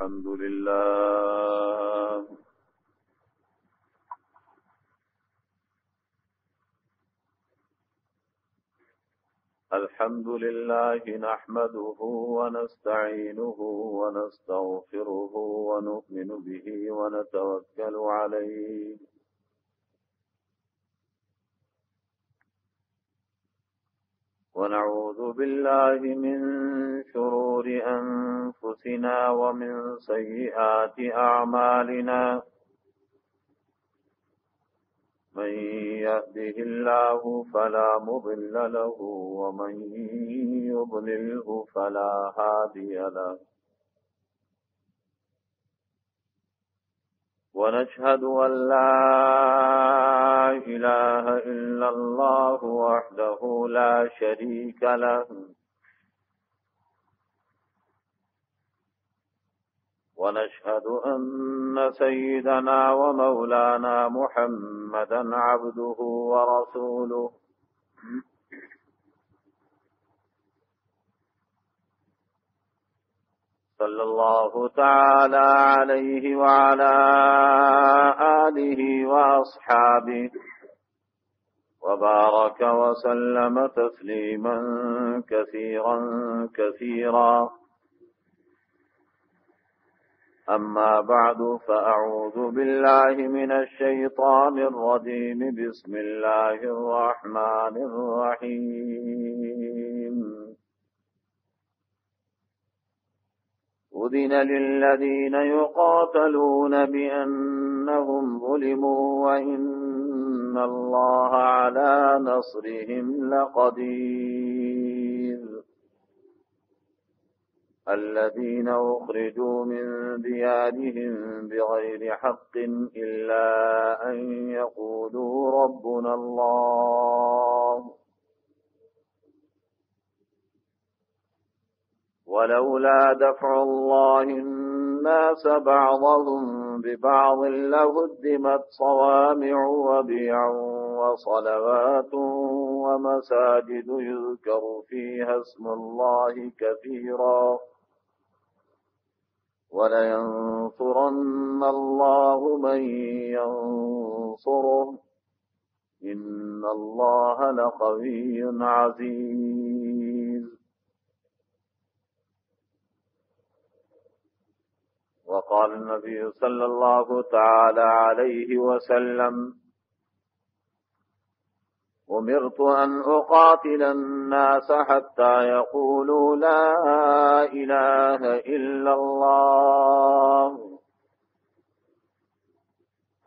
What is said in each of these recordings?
الحمد لله الحمد لله نحمده ونستعينه ونستغفره ونؤمن به ونتوكل عليه ونعوذ بالله من شرور أنفسنا ومن سيئات أعمالنا من يهده الله فلا مضل له ومن يضلله فلا هادي له ونشهد أن لا إله إلا الله وحده لا شريك له ونشهد أن سيدنا ومولانا محمدا عبده ورسوله صلى الله تعالى عليه وعلى آله وأصحابه وبارك وسلم تسليما كثيرا كثيرا أما بعد فأعوذ بالله من الشيطان الرجيم بسم الله الرحمن الرحيم أذن للذين يقاتلون بأنهم ظلموا وإن الله على نصرهم لقدير الذين أخرجوا من ديارهم بغير حق إلا أن يقولوا ربنا الله ولولا دفع الله الناس بعضهم ببعض لهدمت صوامع وبيع وصلوات ومساجد يذكر فيها اسم الله كثيرا ولينصرن الله من ينصره إن الله لقوي عزيز وقال النبي صلى الله تعالى عليه وسلم أمرت أن أقاتل الناس حتى يقولوا لا إله إلا الله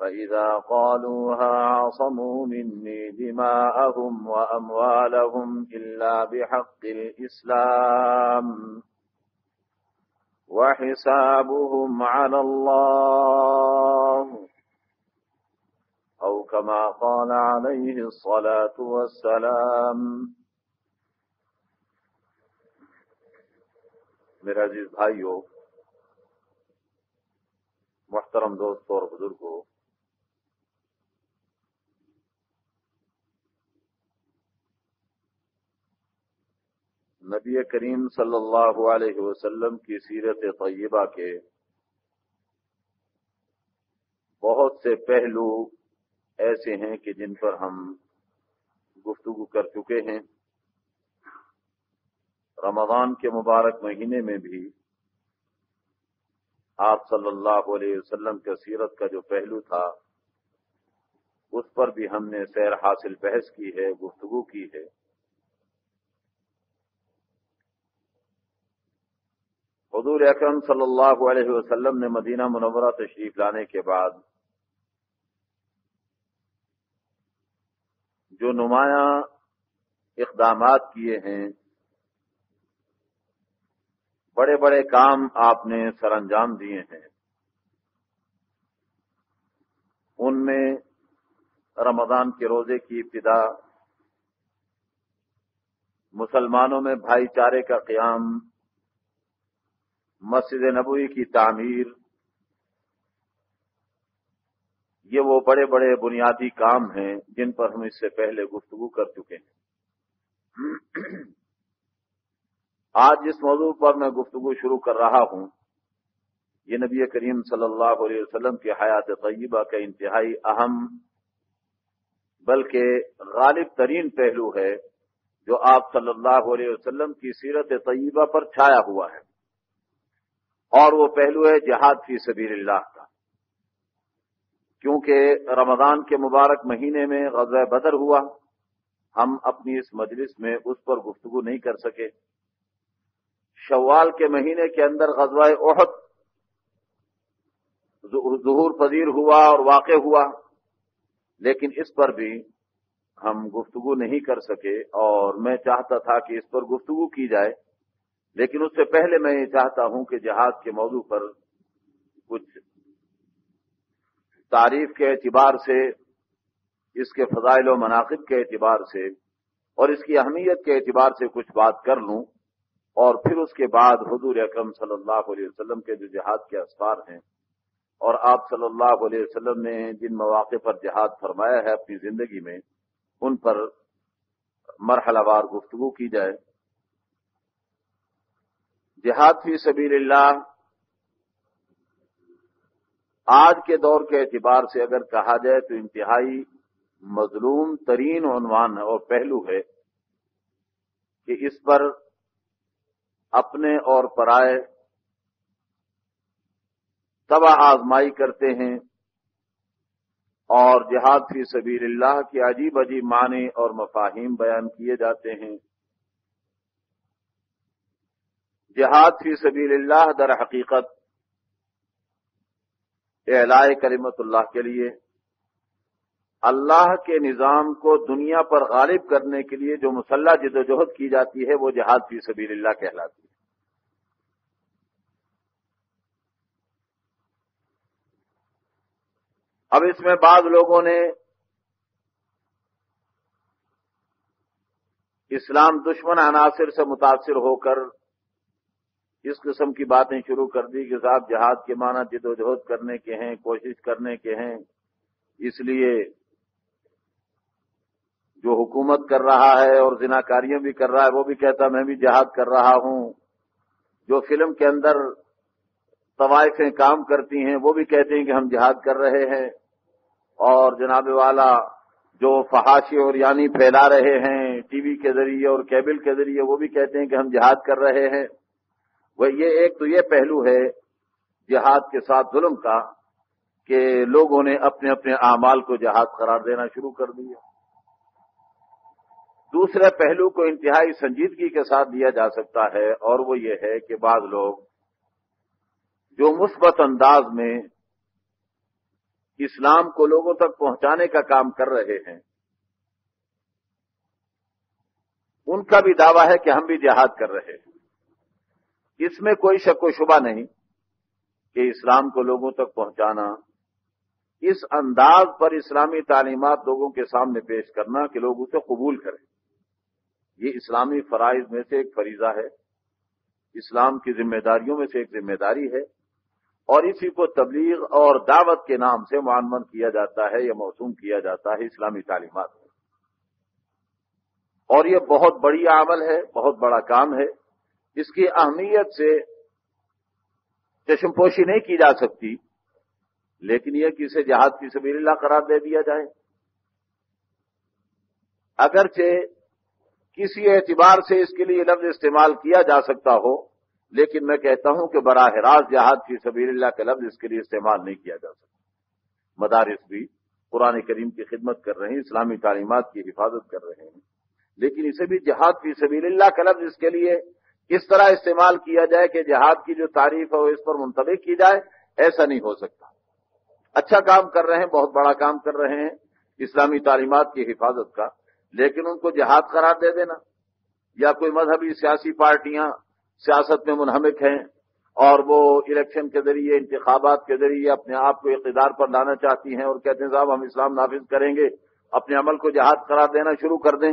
فإذا قالوها عصموا مني دماءهم وأموالهم إلا بحق الإسلام وحسابهم على الله أو كما قال عليه الصلاة والسلام۔ میرے عزیز بھائیو، محترم دوستو اور بزرگو، نبی کریم صلی اللہ علیہ وسلم کی سیرت طیبہ کے بہت سے پہلو ایسے ہیں کہ جن پر ہم گفتگو کر چکے ہیں۔ رمضان کے مبارک مہینے میں بھی آپ صلی اللہ علیہ وسلم کے سیرت کا جو پہلو تھا اس پر بھی ہم نے سیر حاصل بحث کی ہے، گفتگو کی ہے۔ حضور اکرم صلی اللہ علیہ وسلم نے مدینہ منورہ تشریف لانے کے بعد جو نمایاں اقدامات کیے ہیں، بڑے بڑے کام آپ نے سر انجام دیے ہیں، ان میں رمضان کے روزے کی ابتدا، مسلمانوں میں بھائی چارے کا قیام، مسجد نبوی کی تعمیر، یہ وہ بڑے بڑے بنیادی کام ہیں جن پر ہم اس سے پہلے گفتگو کر چکے ہیں۔ آج جس موضوع پر میں گفتگو شروع کر رہا ہوں یہ نبی کریم صلی اللہ علیہ وسلم کی حیات طیبہ کا انتہائی اہم بلکہ غالب ترین پہلو ہے جو آپ صلی اللہ علیہ وسلم کی سیرت طیبہ پر چھایا ہوا ہے، اور وہ پہلو ہے جہاد فی سبیل اللہ کا۔ کیونکہ رمضان کے مبارک مہینے میں غزوہ بدر ہوا، ہم اپنی اس مجلس میں اس پر گفتگو نہیں کر سکے۔ شوال کے مہینے کے اندر غزوہ احد ظہور پذیر ہوا اور واقع ہوا، لیکن اس پر بھی ہم گفتگو نہیں کر سکے، اور میں چاہتا تھا کہ اس پر گفتگو کی جائے، لیکن اس سے پہلے میں یہ چاہتا ہوں کہ جہاد کے موضوع پر کچھ تعریف کے اعتبار سے، اس کے فضائل و مناقب کے اعتبار سے اور اس کی اہمیت کے اعتبار سے کچھ بات کر لوں، اور پھر اس کے بعد حضور اکرم صلی اللہ علیہ وسلم کے جو جہاد کے اسفار ہیں اور آپ صلی اللہ علیہ وسلم نے جن مواقع پر جہاد فرمایا ہے اپنی زندگی میں، ان پر مرحلہ وار گفتگو کی جائے۔ جہاد فی سبیل اللہ آج کے دور کے اعتبار سے اگر کہا جائے تو انتہائی مظلوم ترین عنوان اور پہلو ہے کہ اس پر اپنے اور پرائے تباہ آزمائی کرتے ہیں، اور جہاد فی سبیل اللہ کے عجیب عجیب معنی اور مفاہیم بیان کیے جاتے ہیں۔ جہاد فی سبیل اللہ در حقیقت اعلاء کلمت اللہ کے لیے، اللہ کے نظام کو دنیا پر غالب کرنے کے لیے جو مسلح جدوجہد کی جاتی ہے وہ جہاد فی سبیل اللہ کہلاتی ہے۔ اب اس میں بعض لوگوں نے اسلام دشمن عناصر سے متاثر ہو کر اس قسم کی باتیں شروع کر دی کہ صاحب جہاد کے معنی جدوجہد کرنے کے ہیں، کوشش کرنے کے ہیں، اس لیے جو حکومت کر رہا ہے اور زناکاریاں بھی کر رہا ہے وہ بھی کہتا میں بھی جہاد کر رہا ہوں، جو فلم کے اندر طوائفیں کام کرتی ہیں وہ بھی کہتے ہیں کہ ہم جہاد کر رہے ہیں، اور جناب والا جو فحاشی اور یعنی پھیلا رہے ہیں ٹی وی کے ذریعے اور کیبل کے ذریعے وہ بھی کہتے ہیں کہ ہم جہاد کر رہے ہیں۔ وہ یہ ایک تو یہ پہلو ہے جہاد کے ساتھ ظلم کا کہ لوگوں نے اپنے اپنے اعمال کو جہاد قرار دینا شروع کر دیا۔ دوسرے پہلو کو انتہائی سنجیدگی کے ساتھ دیا جا سکتا ہے، اور وہ یہ ہے کہ بعض لوگ جو مثبت انداز میں اسلام کو لوگوں تک پہنچانے کا کام کر رہے ہیں، ان کا بھی دعویٰ ہے کہ ہم بھی جہاد کر رہے ہیں۔ اس میں کوئی شک و شبہ نہیں کہ اسلام کو لوگوں تک پہنچانا، اس انداز پر اسلامی تعلیمات لوگوں کے سامنے پیش کرنا کہ لوگ اسے قبول کریں، یہ اسلامی فرائض میں سے ایک فریضہ ہے، اسلام کی ذمہ داریوں میں سے ایک ذمہ داری ہے، اور اسی کو تبلیغ اور دعوت کے نام سے معنون کیا جاتا ہے یا موسوم کیا جاتا ہے اسلامی تعلیمات میں۔ اور یہ بہت بڑی عمل ہے، بہت بڑا کام ہے، اس کی اہمیت سے چشم پوشی نہیں کی جا سکتی، لیکن یہ کہ اسے جہاد فی سبیل اللہ قرار دے دیا جائے، اگرچہ کسی اعتبار سے اس کے لیے لفظ استعمال کیا جا سکتا ہو، لیکن میں کہتا ہوں کہ براہ راست جہاد فی سبیل اللہ کا لفظ اس کے لیے استعمال نہیں کیا جا سکتا۔ مدارس بھی قرآن کریم کی خدمت کر رہے ہیں، اسلامی تعلیمات کی حفاظت کر رہے ہیں، لیکن اسے بھی جہاد فی سبیل اللہ کا لفظ اس کے لیے اس طرح استعمال کیا جائے کہ جہاد کی جو تعریف ہے وہ اس پر منطبق کی جائے، ایسا نہیں ہو سکتا۔ اچھا کام کر رہے ہیں، بہت بڑا کام کر رہے ہیں اسلامی تعلیمات کی حفاظت کا، لیکن ان کو جہاد قرار دے دینا، یا کوئی مذہبی سیاسی پارٹیاں سیاست میں منہمک ہیں اور وہ الیکشن کے ذریعے، انتخابات کے ذریعے اپنے آپ کو اقتدار پر لانا چاہتی ہیں اور کہتے ہیں صاحب ہم اسلام نافذ کریں گے، اپنے عمل کو جہاد قرار دینا شروع کر دیں،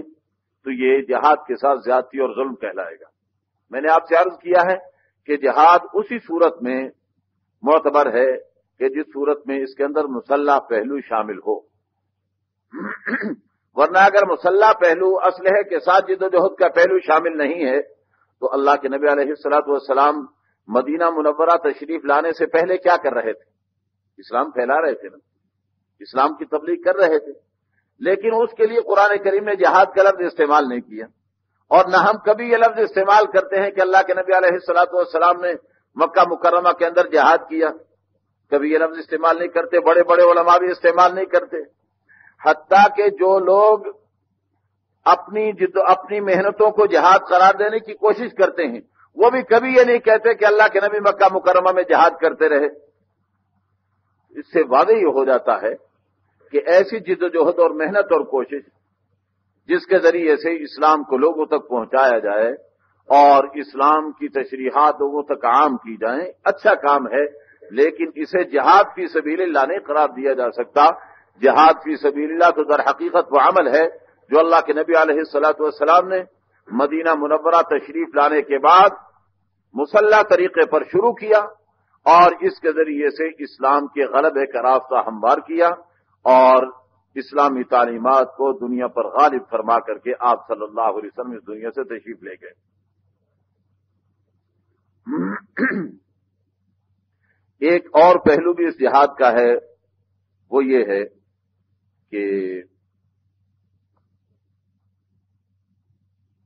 تو یہ جہاد کے ساتھ زیادتی اور ظلم کہلائے گا۔ میں نے آپ سے عرض کیا ہے کہ جہاد اسی صورت میں معتبر ہے کہ جس صورت میں اس کے اندر مسلح پہلو شامل ہو، ورنہ اگر مسلح پہلو اسلحے کے ساتھ جدوجہد کا پہلو شامل نہیں ہے تو اللہ کے نبی علیہ الصلوۃ والسلام مدینہ منورہ تشریف لانے سے پہلے کیا کر رہے تھے؟ اسلام پھیلا رہے تھے نا، اسلام کی تبلیغ کر رہے تھے، لیکن اس کے لیے قرآن کریم نے جہاد کا لفظ استعمال نہیں کیا، اور نہ ہم کبھی یہ لفظ استعمال کرتے ہیں کہ اللہ کے نبی علیہ الصلوۃ والسلام نے مکہ مکرمہ کے اندر جہاد کیا، کبھی یہ لفظ استعمال نہیں کرتے، بڑے بڑے علماء بھی استعمال نہیں کرتے، حتیٰ کہ جو لوگ اپنی محنتوں کو جہاد قرار دینے کی کوشش کرتے ہیں وہ بھی کبھی یہ نہیں کہتے کہ اللہ کے نبی مکہ مکرمہ میں جہاد کرتے رہے۔ اس سے واضح یہ ہو جاتا ہے کہ ایسی جدوجہد اور محنت اور کوشش جس کے ذریعے سے اسلام کو لوگوں تک پہنچایا جائے اور اسلام کی تشریحات لوگوں تک عام کی جائیں، اچھا کام ہے، لیکن اسے جہاد فی سبیل اللہ نہیں قرار دیا جا سکتا۔ جہاد فی سبیل اللہ تو در حقیقت وہ عمل ہے جو اللہ کے نبی علیہ الصلوۃ والسلام نے مدینہ منورہ تشریف لانے کے بعد مسلح طریقے پر شروع کیا، اور اس کے ذریعے سے اسلام کے غلبے کا راستہ ہموار کیا، اور اسلامی تعلیمات کو دنیا پر غالب فرما کر کے آپ صلی اللہ علیہ وسلم اس دنیا سے تشریف لے گئے۔ ایک اور پہلو بھی اس جہاد کا ہے، وہ یہ ہے کہ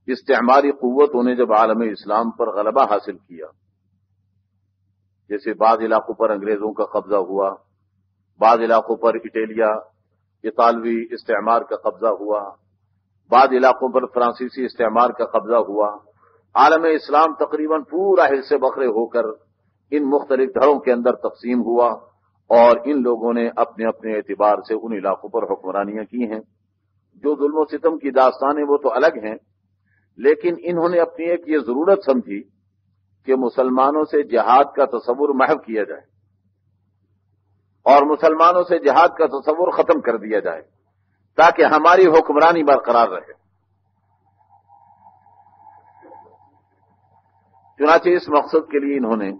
استعماری قوتوں نے جب عالم اسلام پر غلبہ حاصل کیا، جیسے بعض علاقوں پر انگریزوں کا قبضہ ہوا، بعض علاقوں پر اطالوی استعمار کا قبضہ ہوا، بعض علاقوں پر فرانسیسی استعمار کا قبضہ ہوا، عالم اسلام تقریباً پورا حصے بکھرے ہو کر ان مختلف دھڑوں کے اندر تقسیم ہوا، اور ان لوگوں نے اپنے اپنے اعتبار سے ان علاقوں پر حکمرانیاں کی ہیں۔ جو ظلم و ستم کی داستانیں وہ تو الگ ہیں، لیکن انہوں نے اپنی ایک یہ ضرورت سمجھی کہ مسلمانوں سے جہاد کا تصور محو کیا جائے اور مسلمانوں سے جہاد کا تصور ختم کر دیا جائے تاکہ ہماری حکمرانی برقرار رہے۔ چنانچہ اس مقصد کے لیے انہوں نے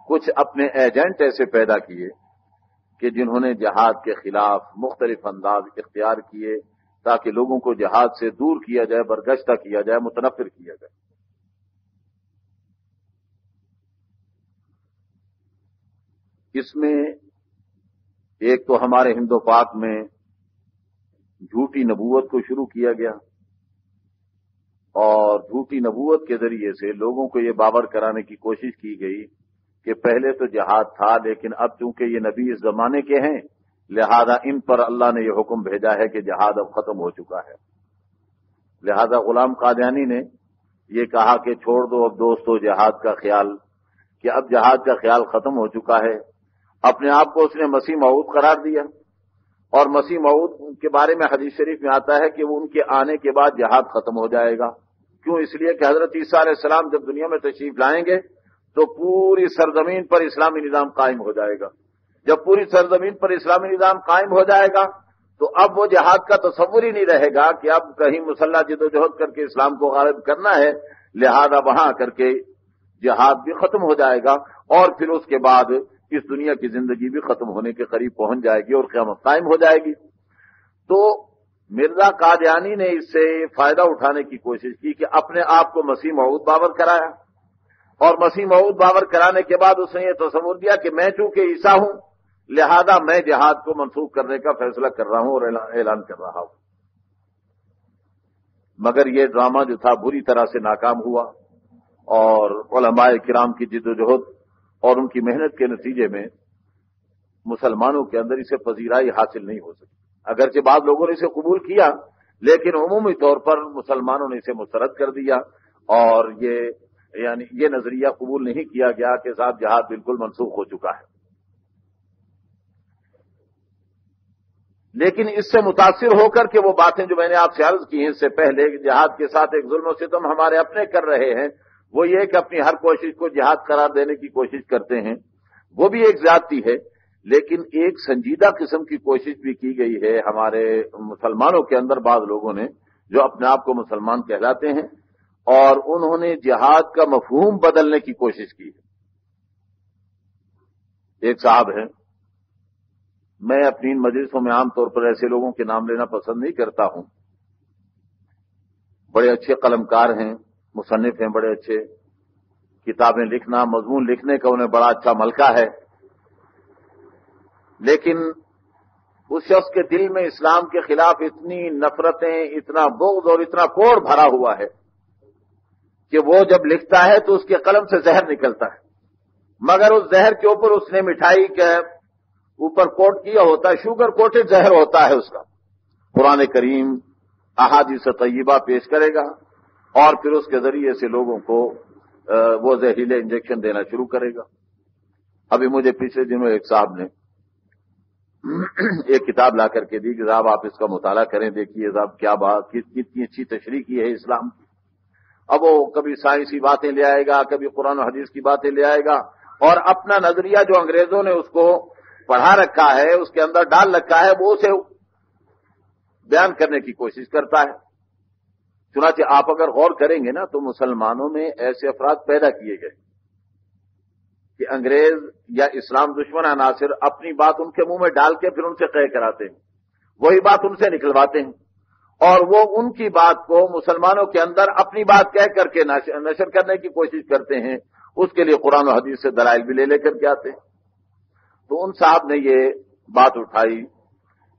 کچھ اپنے ایجنٹ ایسے پیدا کیے کہ جنہوں نے جہاد کے خلاف مختلف انداز اختیار کیے تاکہ لوگوں کو جہاد سے دور کیا جائے، برگشتہ کیا جائے، متنفر کیا جائے۔ اس میں ایک تو ہمارے ہند و پاک میں جھوٹی نبوت کو شروع کیا گیا، اور جھوٹی نبوت کے ذریعے سے لوگوں کو یہ باور کرانے کی کوشش کی گئی کہ پہلے تو جہاد تھا، لیکن اب چونکہ یہ نبی اس زمانے کے ہیں لہذا ان پر اللہ نے یہ حکم بھیجا ہے کہ جہاد اب ختم ہو چکا ہے۔ لہذا غلام قادیانی نے یہ کہا کہ چھوڑ دو اب دوستو جہاد کا خیال، کہ اب جہاد کا خیال ختم ہو چکا ہے۔ اپنے آپ کو اس نے مسیح موعود قرار دیا، اور مسیح موعود کے بارے میں حدیث شریف میں آتا ہے کہ وہ ان کے آنے کے بعد جہاد ختم ہو جائے گا۔ کیوں؟ اس لیے کہ حضرت عیسیٰ علیہ السلام جب دنیا میں تشریف لائیں گے تو پوری سرزمین پر اسلامی نظام قائم ہو جائے گا۔ جب پوری سرزمین پر اسلامی نظام قائم ہو جائے گا تو اب وہ جہاد کا تصور ہی نہیں رہے گا کہ اب کہیں مسلح جدوجہد کر کے اسلام کو غالب کرنا ہے، لہذا وہاں کر کے جہاد بھی ختم ہو جائے گا، اور پھر اس کے بعد اس دنیا کی زندگی بھی ختم ہونے کے قریب پہنچ جائے گی اور قیامت قائم ہو جائے گی۔ تو مرزا قادیانی نے اس سے فائدہ اٹھانے کی کوشش کی کہ اپنے آپ کو مسیح موعود باور کرایا، اور مسیح موعود باور کرانے کے بعد اس نے یہ تصور دیا کہ میں چونکہ عیسیٰ ہوں لہذا میں جہاد کو منسوخ کرنے کا فیصلہ کر رہا ہوں اور اعلان کر رہا ہوں۔ مگر یہ ڈرامہ جو تھا بری طرح سے ناکام ہوا، اور علماء کرام کی جدوجہد اور ان کی محنت کے نتیجے میں مسلمانوں کے اندر اسے پذیرائی حاصل نہیں ہو سکی۔ اگرچہ بعض لوگوں نے اسے قبول کیا، لیکن عمومی طور پر مسلمانوں نے اسے مسترد کر دیا، اور یہ نظریہ قبول نہیں کیا گیا کہ صاحب جہاد بالکل منسوخ ہو چکا ہے۔ لیکن اس سے متاثر ہو کر کے وہ باتیں جو میں نے آپ سے عرض کی ہیں اس سے پہلے، جہاد کے ساتھ ایک ظلم و ستم ہمارے اپنے کر رہے ہیں، وہ یہ کہ اپنی ہر کوشش کو جہاد قرار دینے کی کوشش کرتے ہیں، وہ بھی ایک زیادتی ہے۔ لیکن ایک سنجیدہ قسم کی کوشش بھی کی گئی ہے ہمارے مسلمانوں کے اندر، بعض لوگوں نے جو اپنے آپ کو مسلمان کہلاتے ہیں، اور انہوں نے جہاد کا مفہوم بدلنے کی کوشش کی ہے۔ ایک صاحب ہیں، میں اپنی ان مجلسوں میں عام طور پر ایسے لوگوں کے نام لینا پسند نہیں کرتا ہوں، بڑے اچھے قلمکار ہیں، مصنف ہیں بڑے اچھے، کتابیں لکھنا، مضمون لکھنے کا انہیں بڑا اچھا ملکہ ہے، لیکن اس شخص کے دل میں اسلام کے خلاف اتنی نفرتیں، اتنا بغض اور اتنا کوڑ بھرا ہوا ہے کہ وہ جب لکھتا ہے تو اس کے قلم سے زہر نکلتا ہے، مگر اس زہر کے اوپر اس نے مٹھائی کے اوپر کوٹ کیا ہوتا ہے، شوگر کوٹڈ زہر ہوتا ہے اس کا۔ قرآن کریم، احادیث طیبہ پیش کرے گا اور پھر اس کے ذریعے سے لوگوں کو وہ زہریلے انجیکشن دینا شروع کرے گا۔ ابھی مجھے پچھلے دنوں ایک صاحب نے ایک کتاب لا کر کے دی کہ صاحب آپ اس کا مطالعہ کریں، دیکھیے صاحب کیا بات، کتنی اچھی تشریح کی ہے اسلام کی۔ اب وہ کبھی سائنسی باتیں لے آئے گا، کبھی قرآن و حدیث کی باتیں لے آئے گا، اور اپنا نظریہ جو انگریزوں نے اس کو پڑھا رکھا ہے، اس کے اندر ڈال رکھا ہے، وہ اسے بیان کرنے کی کوشش کرتا ہے۔ چنانچہ آپ اگر غور کریں گے نا تو مسلمانوں میں ایسے افراد پیدا کیے گئے کہ انگریز یا اسلام دشمن عناصر اپنی بات ان کے منہ میں ڈال کے پھر ان سے طے کراتے ہیں، وہی بات ان سے نکلواتے ہیں، اور وہ ان کی بات کو مسلمانوں کے اندر اپنی بات کہہ کر کے نشر کرنے کی کوشش کرتے ہیں۔ اس کے لیے قرآن و حدیث سے دلائل بھی لے کر کے آتے ہیں۔ تو ان صاحب نے یہ بات اٹھائی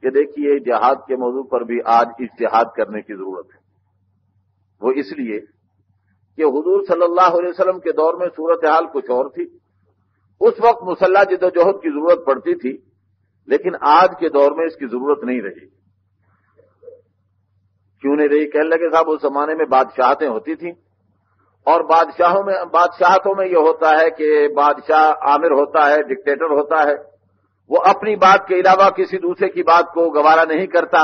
کہ دیکھیے جہاد کے موضوع پر بھی آج اجتہاد کرنے کی ضرورت ہے۔ وہ اس لیے کہ حضور صلی اللہ علیہ وسلم کے دور میں صورتحال کچھ اور تھی، اس وقت مسلح جد و جہد کی ضرورت پڑتی تھی، لیکن آج کے دور میں اس کی ضرورت نہیں رہی۔ کیوں نہیں رہی؟ کہنے لگے صاحب اس زمانے میں بادشاہتیں ہوتی تھیں، اور بادشاہتوں میں یہ ہوتا ہے کہ بادشاہ آمر ہوتا ہے، ڈکٹیٹر ہوتا ہے، وہ اپنی بات کے علاوہ کسی دوسرے کی بات کو گوارا نہیں کرتا۔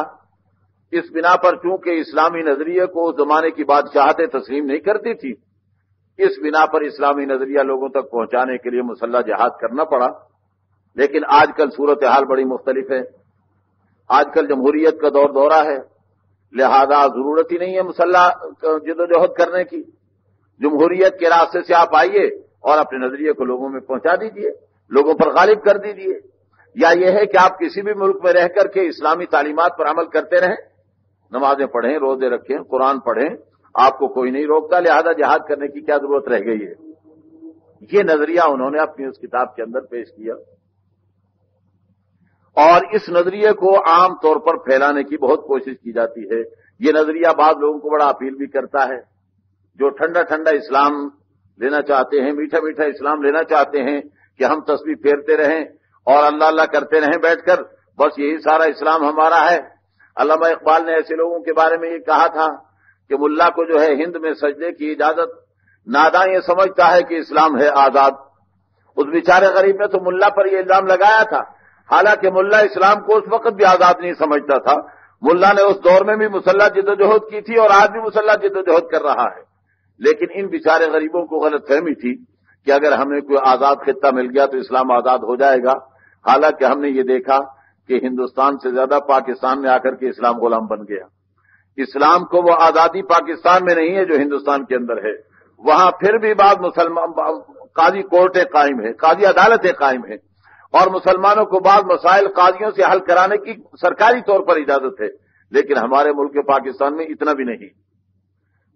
اس بنا پر چونکہ اسلامی نظریے کو اس زمانے کی بادشاہتیں تسلیم نہیں کرتی تھی، اس بنا پر اسلامی نظریہ لوگوں تک پہنچانے کے لیے مسلح جہاد کرنا پڑا۔ لیکن آج کل صورتحال بڑی مختلف ہے، آج کل جمہوریت کا دورہ ہے، لہذا ضرورت ہی نہیں ہے مسلح جد و جہد کرنے کی۔ جمہوریت کے راستے سے آپ آئیے اور اپنے نظریے کو لوگوں میں پہنچا دیجئے، لوگوں پر غالب کر دیجئے۔ یا یہ ہے کہ آپ کسی بھی ملک میں رہ کر کے اسلامی تعلیمات پر عمل کرتے رہیں، نمازیں پڑھیں، روزے رکھیں، قرآن پڑھیں، آپ کو کوئی نہیں روکتا، لہذا جہاد کرنے کی کیا ضرورت رہ گئی ہے۔ یہ نظریہ انہوں نے اپنی اس کتاب کے اندر پیش کیا، اور اس نظریے کو عام طور پر پھیلانے کی بہت کوشش کی جاتی ہے۔ یہ نظریہ بعض لوگوں کو بڑا اپیل بھی کرتا ہے، جو ٹھنڈا ٹھنڈا اسلام لینا چاہتے ہیں، میٹھا میٹھا اسلام لینا چاہتے ہیں کہ ہم تسبیح پھیرتے رہیں اور اللہ اللہ کرتے رہیں بیٹھ کر، بس یہی سارا اسلام ہمارا ہے۔ علامہ اقبال نے ایسے لوگوں کے بارے میں یہ کہا تھا کہ ملا کو جو ہے ہند میں سجدے کی اجازت، ناداں یہ سمجھتا ہے کہ اسلام ہے آزاد۔ اس بیچارے غریب نے تو ملا پر یہ الزام لگایا تھا، حالانکہ ملا اسلام کو اس وقت بھی آزاد نہیں سمجھتا تھا۔ ملا نے اس دور میں بھی مسلح جد و جہد کی تھی اور آج بھی مسلح جد و جہد کر رہا ہے، لیکن ان بیچارے غریبوں کو غلط فہمی تھی کہ اگر ہمیں کوئی آزاد خطہ مل گیا تو اسلام آزاد ہو جائے گا۔ حالانکہ ہم نے یہ دیکھا کہ ہندوستان سے زیادہ پاکستان میں آ کر کے اسلام غلام بن گیا۔ اسلام کو وہ آزادی پاکستان میں نہیں ہے جو ہندوستان کے اندر ہے، وہاں پھر بھی بعض مسلمان قاضی کورٹیں قائم ہیں، قاضی عدالتیں قائم ہیں، اور مسلمانوں کو بعض مسائل قاضیوں سے حل کرانے کی سرکاری طور پر اجازت ہے، لیکن ہمارے ملک پاکستان میں اتنا بھی نہیں۔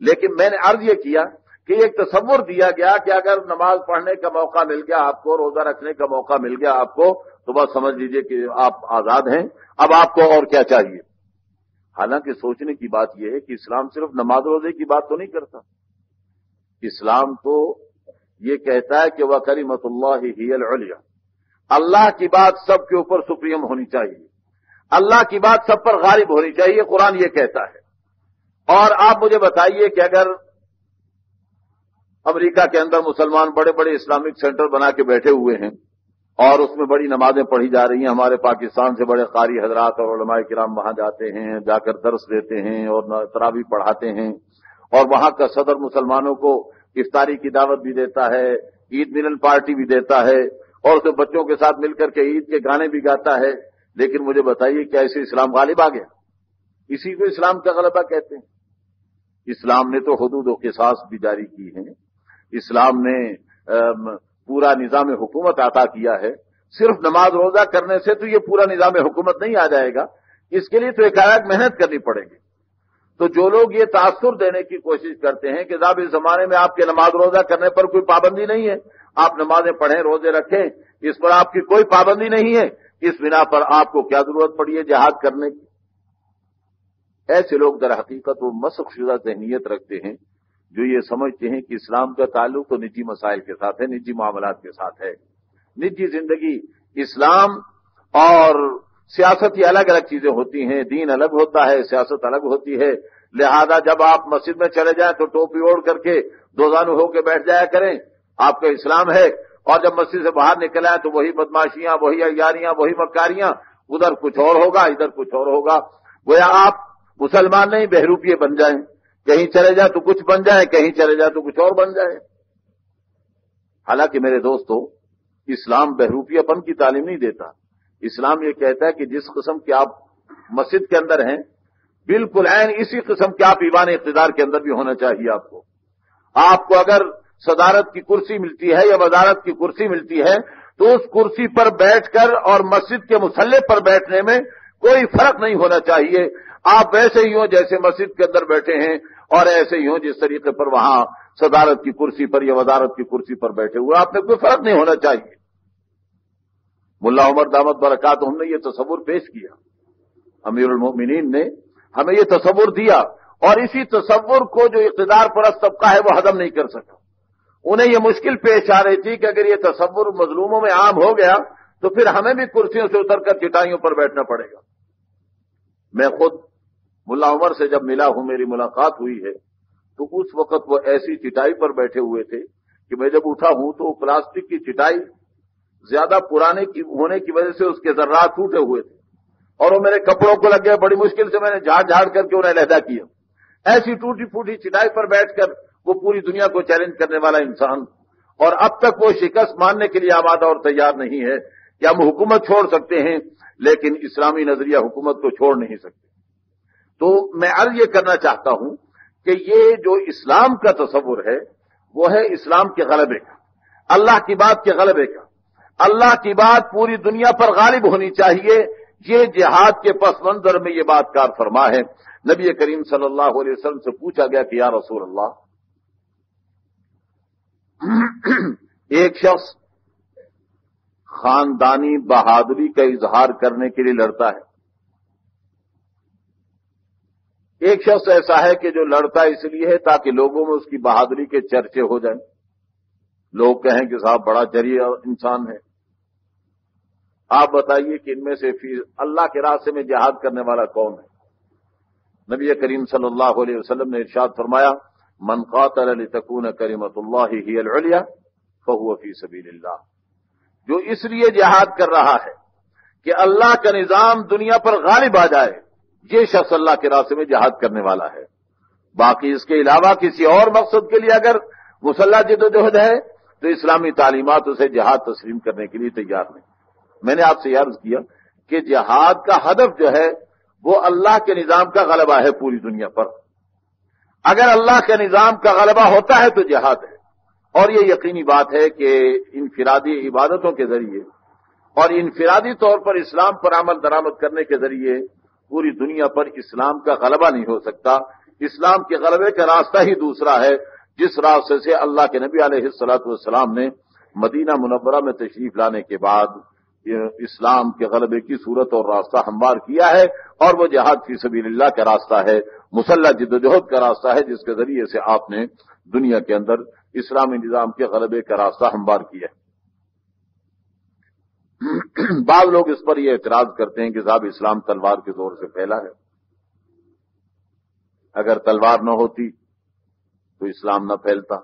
لیکن میں نے عرض یہ کیا کہ ایک تصور دیا گیا کہ اگر نماز پڑھنے کا موقع مل گیا آپ کو، روزہ رکھنے کا موقع مل گیا آپ کو، تو بس سمجھ لیجئے کہ آپ آزاد ہیں، اب آپ کو اور کیا چاہیے۔ حالانکہ سوچنے کی بات یہ ہے کہ اسلام صرف نماز روزے کی بات تو نہیں کرتا، اسلام تو یہ کہتا ہے کہ وَكَلِمَةُ اللَّهِ هِيَ الْعُلْيَا، اللہ کی بات سب کے اوپر سپریم ہونی چاہیے، اللہ کی بات سب پر غالب ہونی چاہیے، قرآن یہ کہتا ہے۔ اور آپ مجھے بتائیے کہ اگر امریکہ کے اندر مسلمان بڑے بڑے اسلامک سینٹر بنا کے بیٹھے ہوئے ہیں اور اس میں بڑی نمازیں پڑھی جا رہی ہیں، ہمارے پاکستان سے بڑے قاری حضرات اور علماء کرام وہاں جاتے ہیں، جا کر درس دیتے ہیں اور تراویح پڑھاتے ہیں، اور وہاں کا صدر مسلمانوں کو افطاری کی دعوت بھی دیتا ہے، عید ملن پارٹی بھی دیتا ہے، اور اسے بچوں کے ساتھ مل کر کے عید کے گانے بھی گاتا ہے۔ لیکن مجھے بتائیے کیا اسے اسلام غالب آ گیا؟ اسی کو اسلام کا غلبہ کہتے ہیں۔ اسلام نے تو حدود و قصاص بھی جاری کی ہیں، اسلام نے پورا نظام حکومت عطا کیا ہے۔ صرف نماز روزہ کرنے سے تو یہ پورا نظام حکومت نہیں آ جائے گا، اس کے لیے تو ایک الگ محنت کرنی پڑے گی۔ تو جو لوگ یہ تاثر دینے کی کوشش کرتے ہیں کہ صاحب اس زمانے میں آپ کے نماز روزہ کرنے پر کوئی پابندی نہیں ہے، آپ نمازیں پڑھیں روزے رکھیں، اس پر آپ کی کوئی پابندی نہیں ہے، اس بنا پر آپ کو کیا ضرورت پڑی ہے جہاد کرنے کی، ایسے لوگ در حقیقت وہ مسخ شدہ ذہنیت رکھتے ہیں جو یہ سمجھتے ہیں کہ اسلام کا تعلق تو نجی مسائل کے ساتھ ہے، نجی معاملات کے ساتھ ہے، نجی زندگی، اسلام اور سیاست یہ الگ الگ چیزیں ہوتی ہیں، دین الگ ہوتا ہے، سیاست الگ ہوتی ہے، لہذا جب آپ مسجد میں چلے جائیں تو ٹوپی اوڑھ کر کے دوزانو ہو کے بیٹھ جایا کریں، آپ کا اسلام ہے، اور جب مسجد سے باہر نکل آئیں تو وہی بدماشیاں، وہی عیاریاں، وہی مکاریاں، ادھر کچھ اور ہوگا ادھر کچھ اور ہوگا، گویا آپ مسلمان نہیں بہروپیے بن جائیں، کہیں چلے جائیں تو کچھ بن جائیں، کہیں چلے جائیں تو کچھ اور بن جائیں۔ حالانکہ میرے دوستو، اسلام بہروپیہ پن کی تعلیم نہیں دیتا، اسلام یہ کہتا ہے کہ جس قسم کے آپ مسجد کے اندر ہیں بالکل عین اسی قسم کے آپ ایوان اقتدار کے اندر بھی ہونا چاہیے۔ آپ کو اگر صدارت کی کرسی ملتی ہے یا وزارت کی کرسی ملتی ہے تو اس کرسی پر بیٹھ کر اور مسجد کے مصلی پر بیٹھنے میں کوئی فرق نہیں ہونا چاہیے، آپ ویسے ہی ہوں جیسے مسجد کے اندر بیٹھے ہیں اور ایسے ہی ہوں جس طریقے پر وہاں صدارت کی کرسی پر یا وزارت کی کرسی پر بیٹھے ہوئے، آپ میں کوئی فرق نہیں ہونا چاہیے۔ ملا عمر دامت برکات ہم نے یہ تصور پیش کیا، امیر المومنین نے ہمیں یہ تصور دیا، اور اسی تصور کو جو اقتدار پرست طبقہ ہے وہ ہضم نہیں کر سکا، انہیں یہ مشکل پیش آ رہی تھی کہ اگر یہ تصور مظلوموں میں عام ہو گیا تو پھر ہمیں بھی کرسیوں سے اتر کر چٹائیوں پر بیٹھنا پڑے گا۔ میں خود ملا عمر سے جب ملا ہوں، میری ملاقات ہوئی ہے، تو اس وقت وہ ایسی چٹائی پر بیٹھے ہوئے تھے کہ میں جب اٹھا ہوں تو پلاسٹک کی چٹائی زیادہ پرانے ہونے کی وجہ سے اس کے ذرات ٹوٹے ہوئے تھے اور وہ میرے کپڑوں کو لگ گئے، بڑی مشکل سے میں نے جھاڑ جھاڑ کر کے انہیں علیحدہ کیا۔ ایسی ٹوٹی پھوٹی چٹائی پر بیٹھ کر وہ پوری دنیا کو چیلنج کرنے والا انسان، اور اب تک وہ شکست ماننے کے لیے آمادہ اور تیار نہیں ہے کہ ہم حکومت چھوڑ سکتے ہیں لیکن اسلامی نظریہ حکومت کو چھوڑ نہیں سکتے۔ تو میں عرض یہ کرنا چاہتا ہوں کہ یہ جو اسلام کا تصور ہے وہ ہے اسلام کے غلبے کا، اللہ کی بات کے غلبے کا، اللہ کی بات پوری دنیا پر غالب ہونی چاہیے، یہ جہاد کے پس منظر میں یہ بات کار فرما ہے۔ نبی کریم صلی اللہ علیہ وسلم سے پوچھا گیا کہ یا رسول اللہ، ایک شخص خاندانی بہادری کا اظہار کرنے کے لیے لڑتا ہے، ایک شخص ایسا ہے کہ جو لڑتا اس لیے ہے تاکہ لوگوں میں اس کی بہادری کے چرچے ہو جائیں، لوگ کہیں کہ صاحب بڑا جریح انسان ہے، آپ بتائیے کہ ان میں سے اللہ کے راستے میں جہاد کرنے والا کون ہے؟ نبی کریم صلی اللہ علیہ وسلم نے ارشاد فرمایا، من قاتل لتکون کلمۃ اللہ ہی العلیٰ فہو فی سبیل اللہ، جو اس لیے جہاد کر رہا ہے کہ اللہ کا نظام دنیا پر غالب آ جائے، یہ شخص اللہ کے راستے میں جہاد کرنے والا ہے۔ باقی اس کے علاوہ کسی اور مقصد کے لیے اگر مسلح جدوجہد ہے تو اسلامی تعلیمات اسے جہاد تسلیم کرنے کے لیے تیار نہیں۔ میں نے آپ سے عرض کیا کہ جہاد کا ہدف جو ہے وہ اللہ کے نظام کا غلبہ ہے پوری دنیا پر، اگر اللہ کے نظام کا غلبہ ہوتا ہے تو جہاد ہے، اور یہ یقینی بات ہے کہ انفرادی عبادتوں کے ذریعے اور انفرادی طور پر اسلام پر عمل درآمد کرنے کے ذریعے پوری دنیا پر اسلام کا غلبہ نہیں ہو سکتا۔ اسلام کے غلبے کا راستہ ہی دوسرا ہے، جس راستے سے اللہ کے نبی علیہ الصلوۃ والسلام نے مدینہ منورہ میں تشریف لانے کے بعد اسلام کے غلبے کی صورت اور راستہ ہموار کیا ہے، اور وہ جہاد فی سبیل اللہ کا راستہ ہے، مسلح جدوجہد کا راستہ ہے، جس کے ذریعے سے آپ نے دنیا کے اندر اسلامی نظام کے غلبے کا راستہ ہموار کیا ہے۔ بعض لوگ اس پر یہ اعتراض کرتے ہیں کہ صاحب اسلام تلوار کے زور سے پھیلا ہے، اگر تلوار نہ ہوتی تو اسلام نہ پھیلتا۔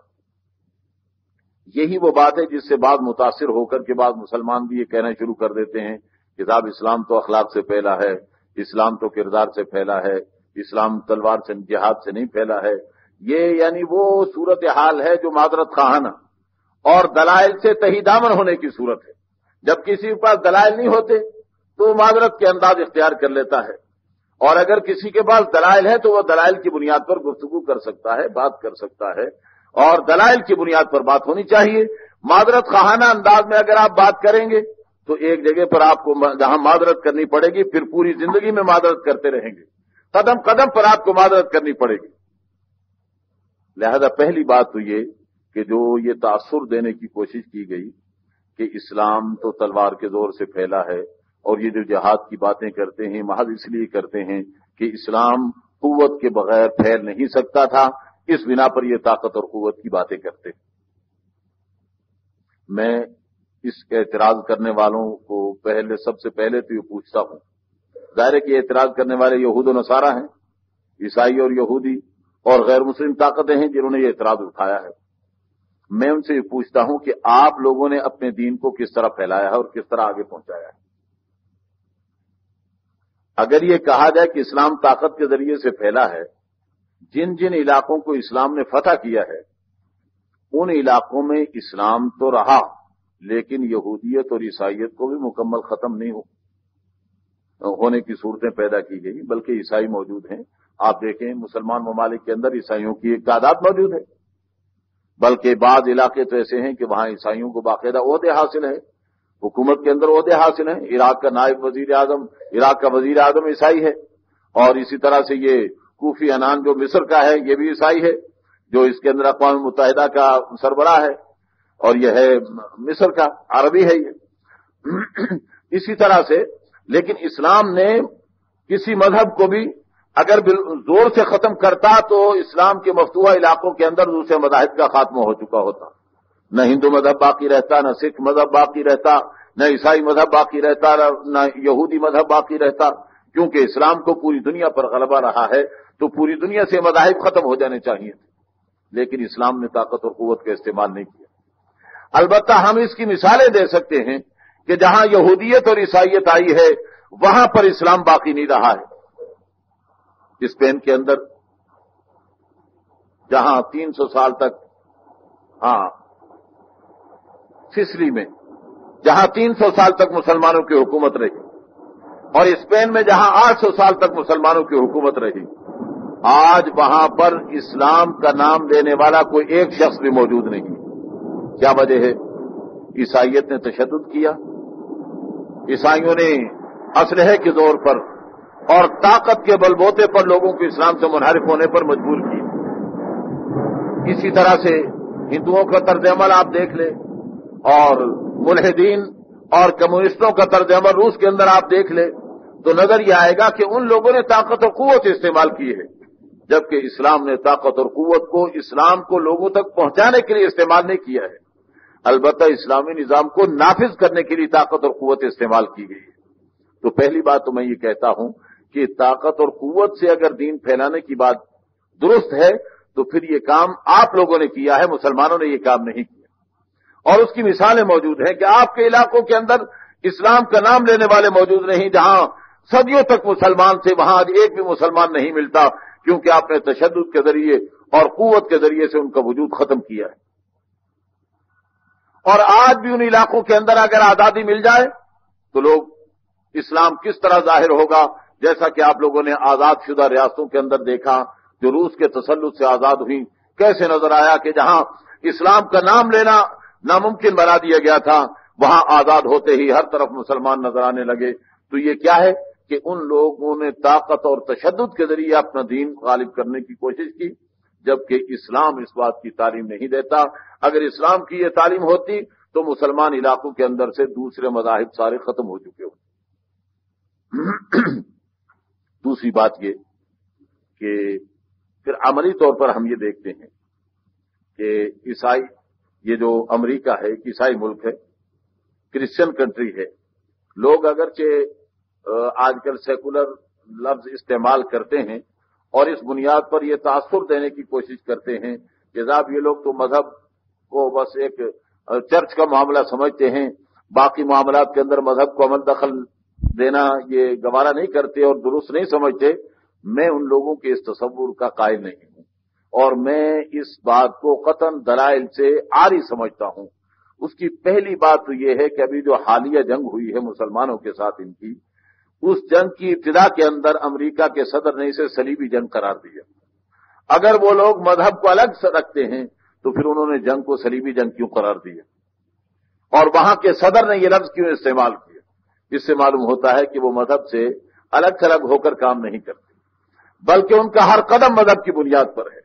یہی وہ بات ہے جس سے بعض متاثر ہو کر کے بعض مسلمان بھی یہ کہنا شروع کر دیتے ہیں کہ صاحب اسلام تو اخلاق سے پھیلا ہے، اسلام تو کردار سے پھیلا ہے، اسلام تلوار سے جہاد سے نہیں پھیلا ہے۔ یہ یعنی وہ صورتحال ہے جو معذرت خواہانہ اور دلائل سے تہی دامن ہونے کی صورت ہے۔ جب کسی کے پاس دلائل نہیں ہوتے تو وہ معذرت کے انداز اختیار کر لیتا ہے، اور اگر کسی کے پاس دلائل ہے تو وہ دلائل کی بنیاد پر گفتگو کر سکتا ہے، بات کر سکتا ہے، اور دلائل کی بنیاد پر بات ہونی چاہیے۔ معذرت خواہانہ انداز میں اگر آپ بات کریں گے تو ایک جگہ پر آپ کو جہاں معذرت کرنی پڑے گی پھر پوری زندگی میں معذرت کرتے رہیں گے، قدم قدم پر آپ کو معذرت کرنی پڑے گی۔ لہذا پہلی بات تو یہ کہ جو یہ تاثر دینے کی کوشش کی گئی کہ اسلام تو تلوار کے زور سے پھیلا ہے، اور یہ جو جہاد کی باتیں کرتے ہیں محض اس لیے کرتے ہیں کہ اسلام قوت کے بغیر پھیل نہیں سکتا تھا، اس بنا پر یہ طاقت اور قوت کی باتیں کرتے ہیں۔ میں اس اعتراض کرنے والوں کو سب سے پہلے تو یہ پوچھتا ہوں، ظاہر ہے کہ یہ اعتراض کرنے والے یہود و نصارہ ہیں، عیسائی اور یہودی اور غیر مسلم طاقتیں ہیں جنہوں نے یہ اعتراض اٹھایا ہے۔ میں ان سے یہ پوچھتا ہوں کہ آپ لوگوں نے اپنے دین کو کس طرح پھیلایا ہے اور کس طرح آگے پہنچایا ہے؟ اگر یہ کہا جائے کہ اسلام طاقت کے ذریعے سے پھیلا ہے، جن جن علاقوں کو اسلام نے فتح کیا ہے ان علاقوں میں اسلام تو رہا، لیکن یہودیت اور عیسائیت کو بھی مکمل ختم نہیں ہونے کی صورتیں پیدا کی گئی، بلکہ عیسائی موجود ہیں۔ آپ دیکھیں مسلمان ممالک کے اندر عیسائیوں کی ایک تعداد موجود ہے، بلکہ بعض علاقے تو ایسے ہیں کہ وہاں عیسائیوں کو باقاعدہ عہدے حاصل ہیں، حکومت کے اندر عہدے حاصل ہیں۔ عراق کا نائب وزیر اعظم، عراق کا وزیر اعظم عیسائی ہے، اور اسی طرح سے یہ کوفی عنان جو مصر کا ہے یہ بھی عیسائی ہے، جو اس کے اندر اقوام متحدہ کا سربراہ ہے، اور یہ ہے مصر کا، عربی ہے یہ۔ اسی طرح سے لیکن اسلام نے کسی مذہب کو بھی اگر زور سے ختم کرتا تو اسلام کے مفتوحہ علاقوں کے اندر دوسرے مذاہب کا خاتمہ ہو چکا ہوتا، نہ ہندو مذہب باقی رہتا، نہ سکھ مذہب باقی رہتا، نہ عیسائی مذہب باقی رہتا، نہ یہودی مذہب باقی رہتا، کیونکہ اسلام کو پوری دنیا پر غلبہ رہا ہے تو پوری دنیا سے مذاہب ختم ہو جانے چاہیے تھے، لیکن اسلام نے طاقت اور قوت کا استعمال نہیں کیا۔ البتہ ہم اس کی مثالیں دے سکتے ہیں کہ جہاں یہودیت اور عیسائیت آئی ہے وہاں پر اسلام باقی نہیں رہا ہے۔ اسپین کے اندر جہاں 300 سال تک، سسلی میں جہاں 300 سال تک مسلمانوں کی حکومت رہی، اور اسپین میں جہاں 800 سال تک مسلمانوں کی حکومت رہی، آج وہاں پر اسلام کا نام لینے والا کوئی ایک شخص بھی موجود نہیں۔ کیا وجہ ہے؟ عیسائیت نے تشدد کیا، عیسائیوں نے اسلحے کے زور پر اور طاقت کے بل بوتے پر لوگوں کو اسلام سے منحرف ہونے پر مجبور کی۔ اسی طرح سے ہندوؤں کا طرز عمل آپ دیکھ لیں، اور ملحدین اور کمیونسٹوں کا طرز عمل روس کے اندر آپ دیکھ لیں، تو نظر یہ آئے گا کہ ان لوگوں نے طاقت اور قوت استعمال کی ہے، جبکہ اسلام نے طاقت اور قوت کو اسلام کو لوگوں تک پہنچانے کے لیے استعمال نہیں کیا ہے، البتہ اسلامی نظام کو نافذ کرنے کے لیے طاقت اور قوت استعمال کی گئی ہے۔ تو پہلی بات تو میں یہ کہتا ہوں کہ طاقت اور قوت سے اگر دین پھیلانے کی بات درست ہے تو پھر یہ کام آپ لوگوں نے کیا ہے، مسلمانوں نے یہ کام نہیں کیا۔ اور اس کی مثالیں موجود ہیں کہ آپ کے علاقوں کے اندر اسلام کا نام لینے والے موجود نہیں، جہاں صدیوں تک مسلمان تھے وہاں آج ایک بھی مسلمان نہیں ملتا، کیونکہ آپ نے تشدد کے ذریعے اور قوت کے ذریعے سے ان کا وجود ختم کیا ہے۔ اور آج بھی ان علاقوں کے اندر اگر آزادی مل جائے تو لوگ اسلام کس طرح ظاہر ہوگا، جیسا کہ آپ لوگوں نے آزاد شدہ ریاستوں کے اندر دیکھا جو روس کے تسلط سے آزاد ہوئی، کیسے نظر آیا کہ جہاں اسلام کا نام لینا ناممکن بنا دیا گیا تھا وہاں آزاد ہوتے ہی ہر طرف مسلمان نظر آنے لگے۔ تو یہ کیا ہے کہ ان لوگوں نے طاقت اور تشدد کے ذریعے اپنا دین غالب کرنے کی کوشش کی، جبکہ اسلام اس بات کی تعلیم نہیں دیتا۔ اگر اسلام کی یہ تعلیم ہوتی تو مسلمان علاقوں کے اندر سے دوسرے مذاہب سارے ختم ہو چکے ہوتے۔ دوسری بات یہ کہ پھر عملی طور پر ہم یہ دیکھتے ہیں کہ عیسائی، یہ جو امریکہ ہے ایک عیسائی ملک ہے، کرسچن کنٹری ہے، لوگ اگرچہ آج کل سیکولر لفظ استعمال کرتے ہیں اور اس بنیاد پر یہ تاثر دینے کی کوشش کرتے ہیں کہ جناب یہ لوگ تو مذہب کو بس ایک چرچ کا معاملہ سمجھتے ہیں، باقی معاملات کے اندر مذہب کو عمل دخل دینا یہ گوارا نہیں کرتے اور درست نہیں سمجھتے۔ میں ان لوگوں کے اس تصور کا قائل نہیں ہوں، اور میں اس بات کو قطعاً دلائل سے عاری سمجھتا ہوں۔ اس کی پہلی بات تو یہ ہے کہ ابھی جو حالیہ جنگ ہوئی ہے مسلمانوں کے ساتھ ان کی، اس جنگ کی ابتدا کے اندر امریکہ کے صدر نے اسے صلیبی جنگ قرار دیا۔ اگر وہ لوگ مذہب کو الگ سے رکھتے ہیں تو پھر انہوں نے جنگ کو صلیبی جنگ کیوں قرار دیا، اور وہاں کے صدر نے یہ لفظ کیوں استعمال کیا؟ اس سے معلوم ہوتا ہے کہ وہ مذہب سے الگ تھلگ ہو کر کام نہیں کرتے۔ بلکہ ان کا ہر قدم مذہب کی بنیاد پر ہے۔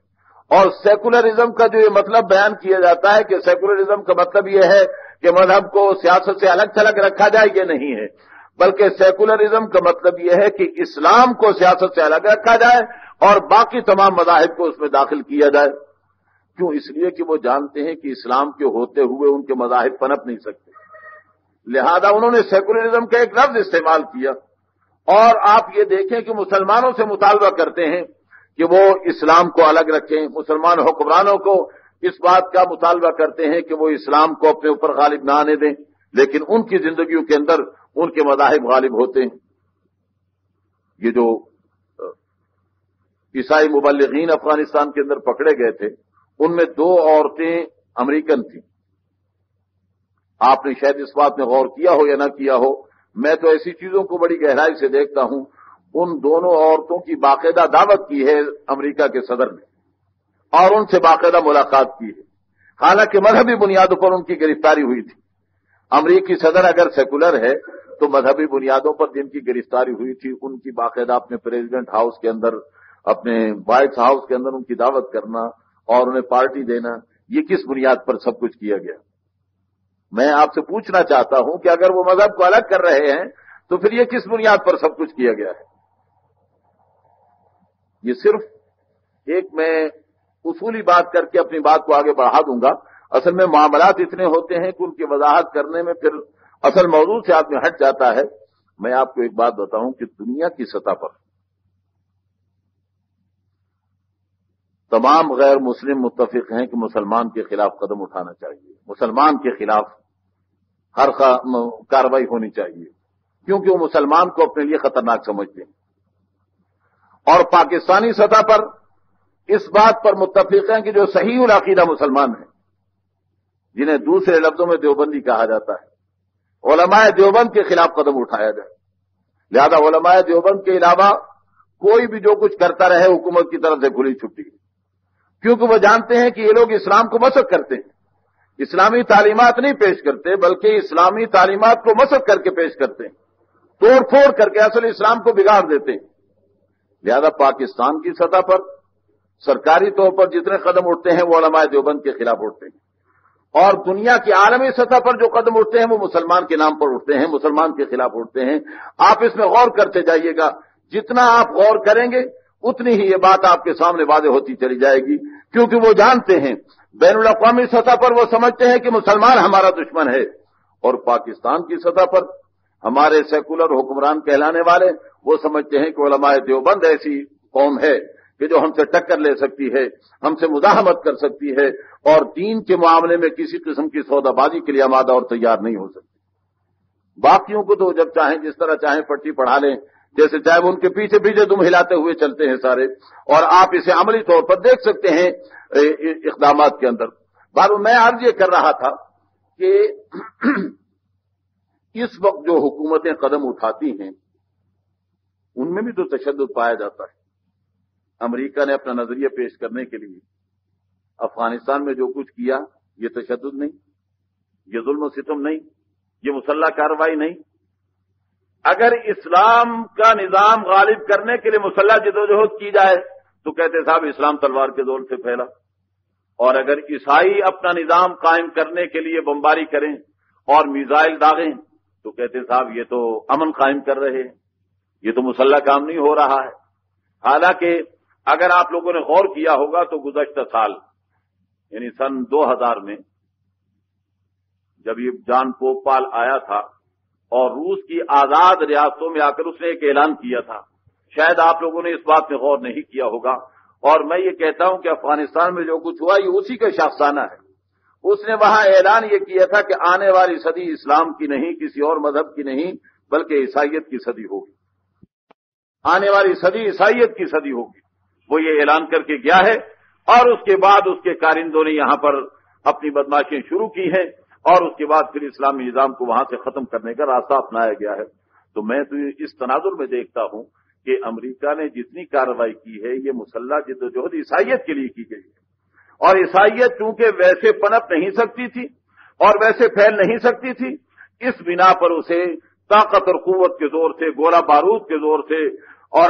اور سیکولرزم کا جو یہ مطلب بیان کیا جاتا ہے کہ سیکولرزم کا مطلب یہ ہے کہ مذہب کو سیاست سے الگ تھلگ رکھا جائے، یہ نہیں ہے، بلکہ سیکولرزم کا مطلب یہ ہے کہ اسلام کو سیاست سے الگ رکھا جائے اور باقی تمام مذاہب کو اس میں داخل کیا جائے۔ کیوں؟ اس لیے کہ وہ جانتے ہیں کہ اسلام کے ہوتے ہوئے ان کے مذاہب پنپ نہیں سکتے، لہذا انہوں نے سیکولرزم کا ایک لفظ استعمال کیا۔ اور آپ یہ دیکھیں کہ مسلمانوں سے مطالبہ کرتے ہیں کہ وہ اسلام کو الگ رکھیں، مسلمان حکمرانوں کو اس بات کا مطالبہ کرتے ہیں کہ وہ اسلام کو اپنے اوپر غالب نہ آنے دیں، لیکن ان کی زندگیوں کے اندر ان کے مذاہب غالب ہوتے ہیں۔ یہ جو عیسائی مبلغین افغانستان کے اندر پکڑے گئے تھے، ان میں 2 عورتیں امریکن تھیں۔ آپ نے شاید اس بات میں غور کیا ہو یا نہ کیا ہو، میں تو ایسی چیزوں کو بڑی گہرائی سے دیکھتا ہوں۔ ان دونوں عورتوں کی باقاعدہ دعوت کی ہے امریکہ کے صدر نے اور ان سے باقاعدہ ملاقات کی ہے، حالانکہ مذہبی بنیادوں پر ان کی گرفتاری ہوئی تھی۔ امریکی صدر اگر سیکولر ہے تو مذہبی بنیادوں پر جن کی گرفتاری ہوئی تھی ان کی باقاعدہ اپنے پریزیڈنٹ ہاؤس کے اندر، اپنے وائٹ ہاؤس کے اندر ان کی دعوت کرنا اور انہیں پارٹی دینا، یہ کس بنیاد پر سب کچھ کیا گیا؟ میں آپ سے پوچھنا چاہتا ہوں کہ اگر وہ مذہب کو الگ کر رہے ہیں تو پھر یہ کس بنیاد پر سب کچھ کیا گیا ہے؟ یہ صرف ایک میں اصولی بات کر کے اپنی بات کو آگے بڑھا دوں گا۔ اصل میں معاملات اتنے ہوتے ہیں کہ ان کی وضاحت کرنے میں پھر اصل موضوع سے آدمی ہٹ جاتا ہے۔ میں آپ کو ایک بات بتاؤں کہ دنیا کی سطح پر تمام غیر مسلم متفق ہیں کہ مسلمان کے خلاف قدم اٹھانا چاہیے، مسلمان کے خلاف ہر کارروائی ہونی چاہیے، کیونکہ وہ مسلمان کو اپنے لیے خطرناک سمجھتے ہیں۔ اور پاکستانی سطح پر اس بات پر متفق ہیں کہ جو صحیح العقیدہ مسلمان ہیں، جنہیں دوسرے لفظوں میں دیوبندی کہا جاتا ہے، علماء دیوبند کے خلاف قدم اٹھایا جائے۔ لہذا علماء دیوبند کے علاوہ کوئی بھی جو کچھ کرتا رہے حکومت کی طرف سے کھلی چھٹی، کیونکہ وہ جانتے ہیں کہ یہ لوگ اسلام کو مسخ کرتے ہیں، اسلامی تعلیمات نہیں پیش کرتے بلکہ اسلامی تعلیمات کو مسخ کر کے پیش کرتے ہیں، توڑ پھوڑ کر کے اصل اسلام کو بگاڑ دیتے ہیں۔ لہذا پاکستان کی سطح پر سرکاری طور پر جتنے قدم اٹھتے ہیں وہ علماء دیوبند کے خلاف اٹھتے ہیں، اور دنیا کی عالمی سطح پر جو قدم اٹھتے ہیں وہ مسلمان کے نام پر اٹھتے ہیں، مسلمان کے خلاف اٹھتے ہیں۔ آپ اس میں غور کرتے جائیے گا، جتنا آپ غور کریں گے اتنی ہی یہ بات آپ کے سامنے واضح ہوتی چلی جائے گی، کیونکہ وہ جانتے ہیں بین الاقوامی سطح پر وہ سمجھتے ہیں کہ مسلمان ہمارا دشمن ہے، اور پاکستان کی سطح پر ہمارے سیکولر حکمران کہلانے والے وہ سمجھتے ہیں کہ علماء دیوبند ایسی قوم ہے کہ جو ہم سے ٹکر لے سکتی ہے، ہم سے مزاحمت کر سکتی ہے، اور دین کے معاملے میں کسی قسم کی سودا بازی کے لیے آمادہ اور تیار نہیں ہو سکتی۔ باقیوں کو تو جب چاہیں جس طرح چاہیں پٹی پڑھا لیں، جیسے چاہے ان کے پیچھے پیچھے دم ہلاتے ہوئے چلتے ہیں سارے، اور آپ اسے عملی طور پر دیکھ سکتے ہیں اقدامات کے اندر۔ بارو میں عرض یہ کر رہا تھا کہ اس وقت جو حکومتیں قدم اٹھاتی ہیں ان میں بھی تو تشدد پایا جاتا ہے۔ امریکہ نے اپنا نظریہ پیش کرنے کے لیے افغانستان میں جو کچھ کیا، یہ تشدد نہیں، یہ ظلم و ستم نہیں، یہ مسلح کارروائی نہیں۔ اگر اسلام کا نظام غالب کرنے کے لیے مسلح جدوجہد کی جائے تو کہتے صاحب اسلام تلوار کے زور سے پھیلا، اور اگر عیسائی اپنا نظام قائم کرنے کے لیے بمباری کریں اور میزائل داغیں تو کہتے صاحب یہ تو امن قائم کر رہے ہیں، یہ تو مسلح کام نہیں ہو رہا ہے۔ حالانکہ اگر آپ لوگوں نے غور کیا ہوگا تو گزشتہ سال یعنی سن 2000 میں جب یہ جان پوپ پال آیا تھا اور روس کی آزاد ریاستوں میں آ کر اس نے ایک اعلان کیا تھا، شاید آپ لوگوں نے اس بات میں غور نہیں کیا ہوگا، اور میں یہ کہتا ہوں کہ افغانستان میں جو کچھ ہوا یہ اسی کا شاخسانہ ہے۔ اس نے وہاں اعلان یہ کیا تھا کہ آنے والی صدی اسلام کی نہیں، کسی اور مذہب کی نہیں بلکہ عیسائیت کی صدی ہوگی، آنے والی صدی عیسائیت کی صدی ہوگی۔ وہ یہ اعلان کر کے گیا ہے، اور اس کے بعد اس کے کارندوں نے یہاں پر اپنی بدماشیں شروع کی ہیں، اور اس کے بعد پھر اسلامی نظام کو وہاں سے ختم کرنے کا راستہ اپنایا گیا ہے۔ تو میں تو اس تناظر میں دیکھتا ہوں کہ امریکہ نے جتنی کارروائی کی ہے یہ مسلح جدوجہد عیسائیت کے لیے کی گئی ہے، اور عیسائیت چونکہ ویسے پنپ نہیں سکتی تھی اور ویسے پھیل نہیں سکتی تھی، اس بنا پر اسے طاقت اور قوت کے زور سے، گولہ بارود کے زور سے اور